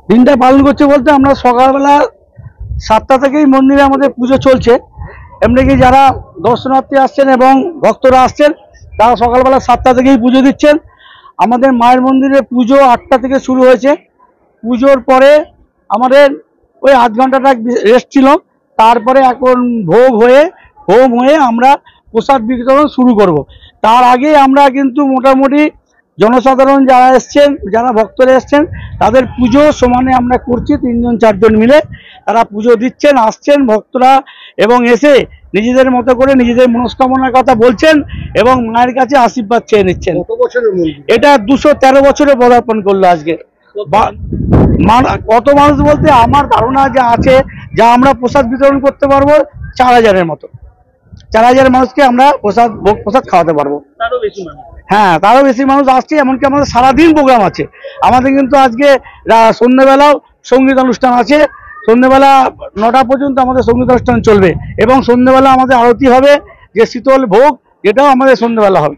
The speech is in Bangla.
দিনটা পালন করছে বলতে আমরা সকালবেলা 7টা থেকেই মন্দিরে আমাদের পুজো চলছে। এমনিকি যারা দর্শনার্থী আসছেন এবং ভক্তরা আসছেন তারা সকালবেলা 7টা থেকেই পুজো দিচ্ছেন। আমাদের মায়ের মন্দিরে পুজো 8টা থেকে শুরু হয়েছে। পুজোর পরে আমাদের ওই আধ ঘন্টাটা রেস্ট ছিল, তারপরে এখন হোম হয়ে আমরা প্রসাদ বিতরণ শুরু করব। তার আগে আমরা কিন্তু মোটামুটি জনসাধারণ যারা এসছেন, যারা ভক্তরা এসছেন, তাদের পুজো সমানে আমরা করছি। 3জন 4জন মিলে তারা পুজো দিচ্ছেন, আসছেন ভক্তরা, এবং এসে নিজেদের মতো করে নিজেদের মনস্কামনার কথা বলছেন এবং মায়ের কাছে আশীর্বাদ চেয়ে নিচ্ছেন। এটা 213 বছরে পদার্পণ করলো আজকে। কত মানুষ বলতে আমার ধারণা যা আছে, যা আমরা প্রসাদ বিতরণ করতে পারবো 4000-এর মতো। 4000 মানুষকে আমরা ভোগ প্রসাদ খাওয়াতে পারবো। হ্যাঁ, তারও বেশি মানুষ আসছে। এমনকি আমাদের সারাদিন প্রোগ্রাম আছে। আমাদের কিন্তু আজকে সন্ধ্যেবেলাও সঙ্গীত অনুষ্ঠান আছে। সন্ধ্যেবেলা 9টা পর্যন্ত আমাদের সঙ্গীত অনুষ্ঠান চলবে এবং সন্ধ্যেবেলা আমাদের আরতি হবে, যে শীতল ভোগ, এটাও আমাদের সন্ধ্যেবেলা হবে।